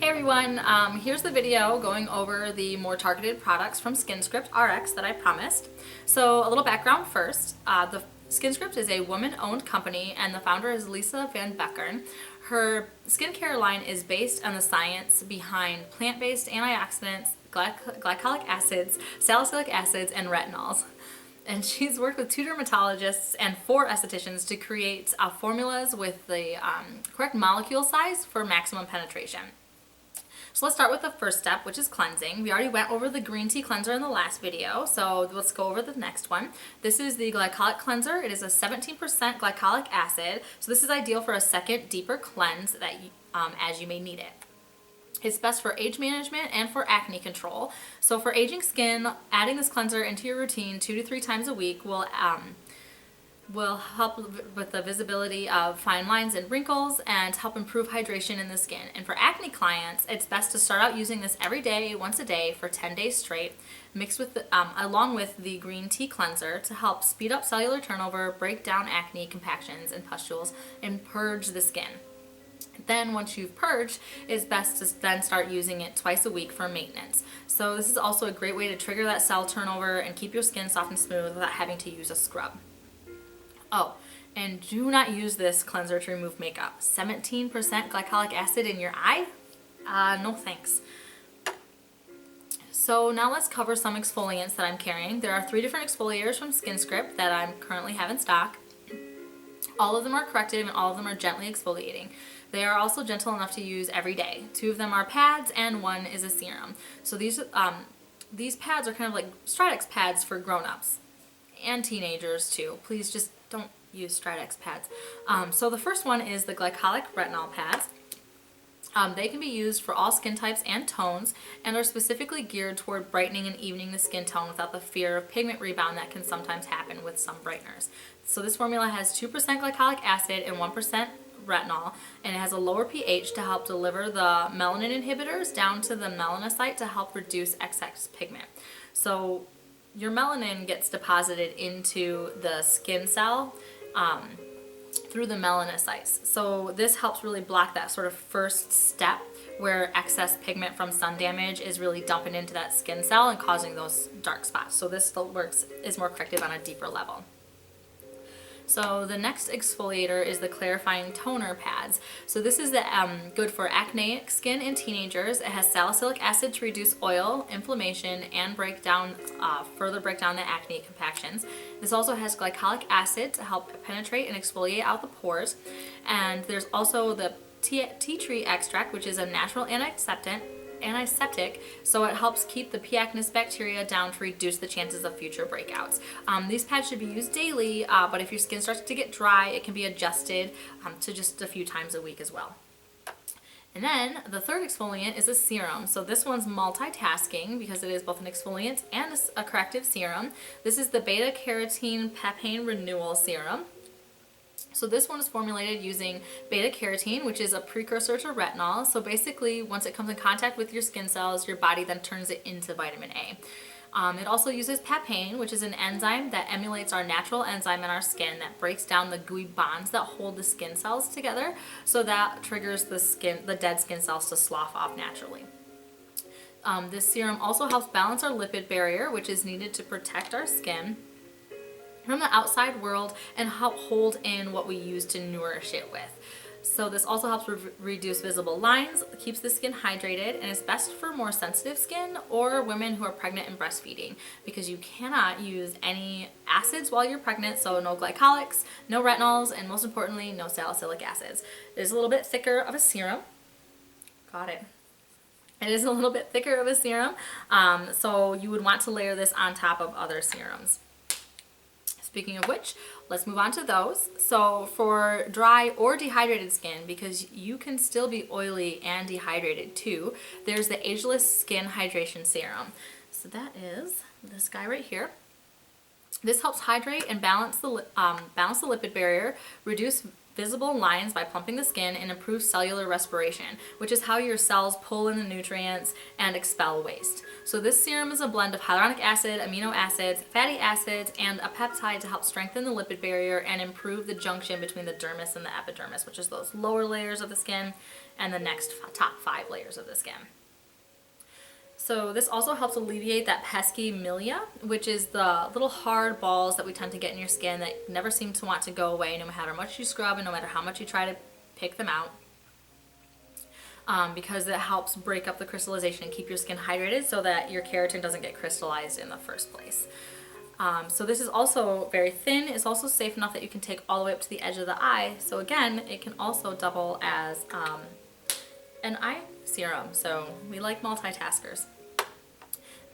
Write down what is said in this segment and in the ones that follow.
Hey everyone, here's the video going over the more targeted products from SkinScriptRX that I promised. So a little background first. The SkinScript is a woman-owned company and the founder is Lisa Van Beckern. Her skincare line is based on the science behind plant-based antioxidants, glycolic acids, salicylic acids, and retinols. And she's worked with 2 dermatologists and 4 estheticians to create formulas with the correct molecule size for maximum penetration. So let's start with the first step, which is cleansing. We already went over the green tea cleanser in the last video, so let's go over the next one. This is the glycolic cleanser. It is a 17% glycolic acid, so this is ideal for a second, deeper cleanse that as you may need it. It's best for age management and for acne control. So for aging skin, adding this cleanser into your routine 2 to 3 times a week will help with the visibility of fine lines and wrinkles and help improve hydration in the skin. And for acne clients, it's best to start out using this every day, once a day for 10 days straight, mixed with along with the green tea cleanser to help speed up cellular turnover, break down acne, compactions, and pustules, and purge the skin. Then once you've purged, it's best to then start using it twice a week for maintenance. So this is also a great way to trigger that cell turnover and keep your skin soft and smooth without having to use a scrub. Oh, and do not use this cleanser to remove makeup. 17% glycolic acid in your eye? No thanks. So now let's cover some exfoliants that I'm carrying. There are 3 different exfoliators from SkinScript that I currently have in stock. All of them are corrective and all of them are gently exfoliating. They are also gentle enough to use every day. 2 of them are pads and 1 is a serum. So these pads are kind of like SkinScriptRX pads for grown-ups and teenagers too. Please just don't use SkinScriptRX pads. So the first one is the glycolic retinol pads. They can be used for all skin types and tones and are specifically geared toward brightening and evening the skin tone without the fear of pigment rebound that can sometimes happen with some brighteners. So this formula has 2% glycolic acid and 1% retinol, and it has a lower pH to help deliver the melanin inhibitors down to the melanocyte to help reduce excess pigment. So your melanin gets deposited into the skin cell through the melanocytes. So this helps really block that sort of first step where excess pigment from sun damage is really dumping into that skin cell and causing those dark spots. So this still is more corrective on a deeper level. So the next exfoliator is the clarifying toner pads. So this is good for acneic skin in teenagers. It has salicylic acid to reduce oil, inflammation, and further break down the acne compactions. This also has glycolic acid to help penetrate and exfoliate out the pores. And there's also the tea tree extract, which is a natural antiseptic, so it helps keep the P. acnes bacteria down to reduce the chances of future breakouts. These pads should be used daily, but if your skin starts to get dry, it can be adjusted to just a few times a week as well. And then the third exfoliant is a serum. So this one's multitasking because it is both an exfoliant and a corrective serum. This is the beta-carotene papain renewal serum. So this one is formulated using beta-carotene, which is a precursor to retinol. So basically, once it comes in contact with your skin cells, your body then turns it into vitamin A. It also uses papain, which is an enzyme that emulates our natural enzyme in our skin that breaks down the gooey bonds that hold the skin cells together. So that triggers the dead skin cells to slough off naturally. This serum also helps balance our lipid barrier, which is needed to protect our skin from the outside world and help hold in what we use to nourish it with. So this also helps reduce visible lines, keeps the skin hydrated, and is best for more sensitive skin or women who are pregnant and breastfeeding because you cannot use any acids while you're pregnant, so no glycolics, no retinols, and most importantly, no salicylic acids. It is a little bit thicker of a serum. Got it. It is a little bit thicker of a serum, so you would want to layer this on top of other serums. Speaking of which, let's move on to those. So for dry or dehydrated skin, because you can still be oily and dehydrated too, there's the Ageless Skin Hydration Serum. So that is this guy right here. This helps hydrate and balance the lipid barrier, reduce visible lines by plumping the skin and improves cellular respiration, which is how your cells pull in the nutrients and expel waste. So this serum is a blend of hyaluronic acid, amino acids, fatty acids, and a peptide to help strengthen the lipid barrier and improve the junction between the dermis and the epidermis, which is those lower layers of the skin and the next top 5 layers of the skin. So this also helps alleviate that pesky milia, which is the little hard balls that we tend to get in your skin that never seem to want to go away no matter how much you scrub and no matter how much you try to pick them out. Because it helps break up the crystallization and keep your skin hydrated so that your keratin doesn't get crystallized in the first place. So this is also very thin. It's also safe enough that you can take all the way up to the edge of the eye. So again, it can also double as an eye serum. So we like multitaskers.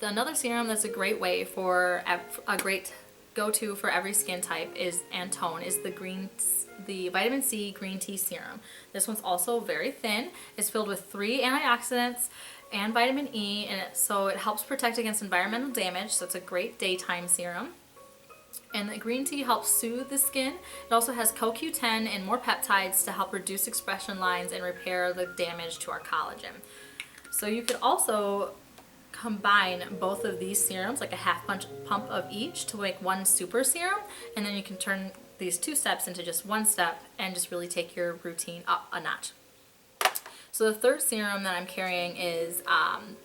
Another serum that's a great way for a great go-to for every skin type is and tone is the vitamin C green tea serum. This one's also very thin. It's filled with 3 antioxidants and vitamin E, and so it helps protect against environmental damage. So it's a great daytime serum. And the green tea helps soothe the skin. It also has CoQ10 and more peptides to help reduce expression lines and repair the damage to our collagen. So you could also combine both of these serums, like a half pump of each, to make one super serum, and then you can turn these 2 steps into just 1 step and just really take your routine up a notch. So the third serum that I'm carrying is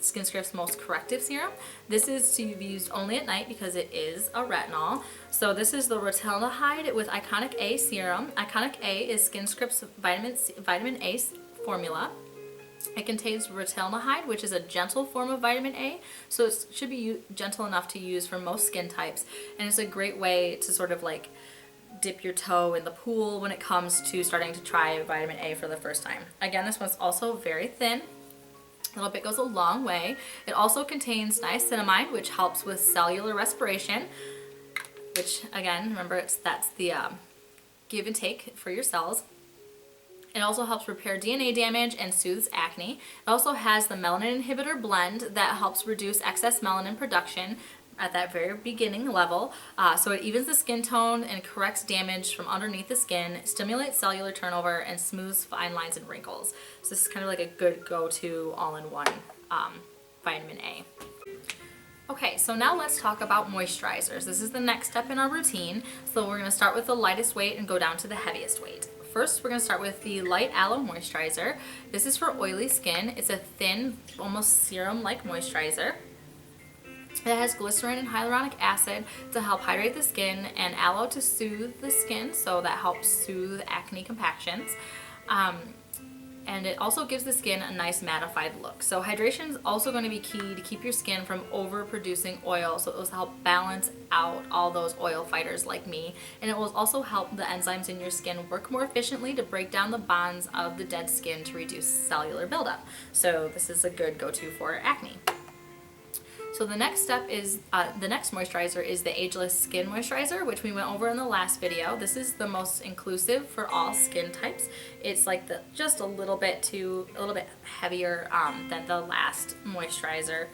SkinScript's Most Corrective Serum. This is to be used only at night because it is a retinol. So this is the retinolide with Iconic A serum. Iconic A is SkinScript's vitamin A formula. It contains retinolide, which is a gentle form of vitamin A, so it should be gentle enough to use for most skin types, and it's a great way to sort of like dip your toe in the pool when it comes to starting to try vitamin A for the first time. Again, this one's also very thin. A little bit goes a long way. It also contains niacinamide, which helps with cellular respiration, which again, remember that's the give and take for your cells. It also helps repair DNA damage and soothes acne. It also has the melanin inhibitor blend that helps reduce excess melanin production at that very beginning level. So it evens the skin tone and corrects damage from underneath the skin, stimulates cellular turnover, and smooths fine lines and wrinkles. So this is kind of like a good go-to all-in-one vitamin A. Okay, so now let's talk about moisturizers. This is the next step in our routine. So we're going to start with the lightest weight and go down to the heaviest weight. First, we're going to start with the Light Aloe Moisturizer. This is for oily skin. It's a thin, almost serum-like moisturizer. It has glycerin and hyaluronic acid to help hydrate the skin and aloe to soothe the skin, so that helps soothe acne compactions. And it also gives the skin a nice mattified look. So hydration is also going to be key to keep your skin from overproducing oil, so it will help balance out all those oil fighters like me. And it will also help the enzymes in your skin work more efficiently to break down the bonds of the dead skin to reduce cellular buildup. So this is a good go-to for acne. So the next step is, the next moisturizer is the Ageless Skin Moisturizer, which we went over in the last video. This is the most inclusive for all skin types. It's like just a little bit heavier than the last moisturizer.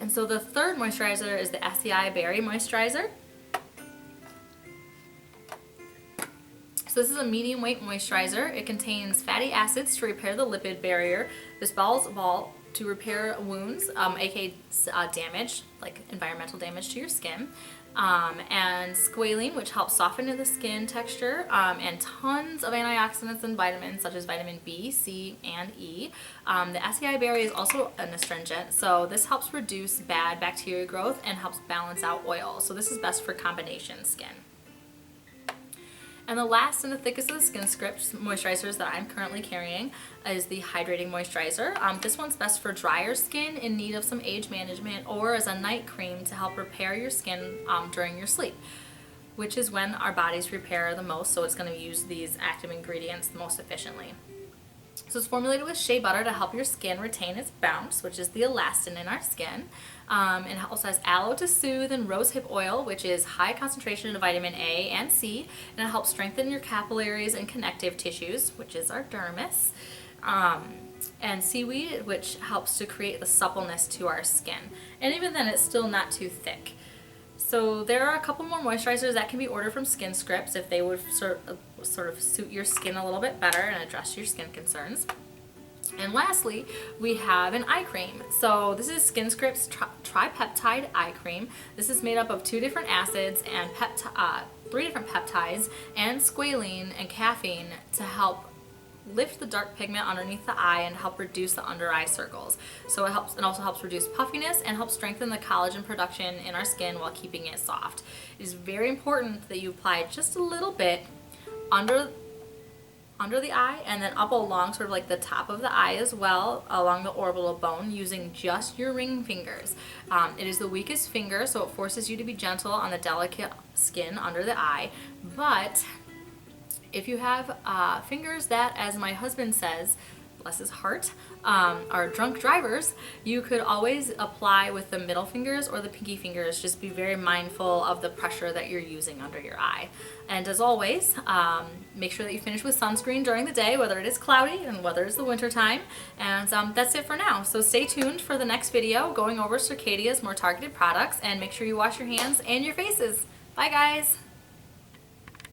And so the third moisturizer is the SCI Berry Moisturizer. So this is a medium weight moisturizer. It contains fatty acids to repair the lipid barrier, bisbalzol to repair wounds, aka damage, like environmental damage to your skin, and squalene, which helps soften the skin texture, and tons of antioxidants and vitamins such as vitamin B, C, and E. The SCI Berry is also an astringent, so this helps reduce bad bacteria growth and helps balance out oil. So this is best for combination skin. And the last and the thickest of the SkinScript moisturizers that I'm currently carrying is the Hydrating Moisturizer. This one's best for drier skin in need of some age management, or as a night cream to help repair your skin during your sleep, which is when our bodies repair the most, so it's going to use these active ingredients the most efficiently. So it's formulated with shea butter to help your skin retain its bounce, which is the elastin in our skin. It also has aloe to soothe and rosehip oil, which is high concentration of vitamin A and C, and it helps strengthen your capillaries and connective tissues, which is our dermis. And seaweed, which helps to create the suppleness to our skin. And even then, it's still not too thick. So there are a couple more moisturizers that can be ordered from SkinScript if they would sort of suit your skin a little bit better and address your skin concerns. And lastly, we have an eye cream. So this is SkinScript's tripeptide eye cream. This is made up of 2 different acids and 3 different peptides and squalene and caffeine to help lift the dark pigment underneath the eye and help reduce the under eye circles. So it also helps reduce puffiness and helps strengthen the collagen production in our skin while keeping it soft. It is very important that you apply just a little bit under the eye and then up along sort of like the top of the eye as well, along the orbital bone, using just your ring fingers. It is the weakest finger, so it forces you to be gentle on the delicate skin under the eye. But if you have fingers that, as my husband says, bless his heart, are drunk drivers, you could always apply with the middle fingers or the pinky fingers. Just be very mindful of the pressure that you're using under your eye. And as always, make sure that you finish with sunscreen during the day, whether it is cloudy and whether it's the winter time. And that's it for now. So stay tuned for the next video going over Circadia's more targeted products, and make sure you wash your hands and your faces. Bye guys!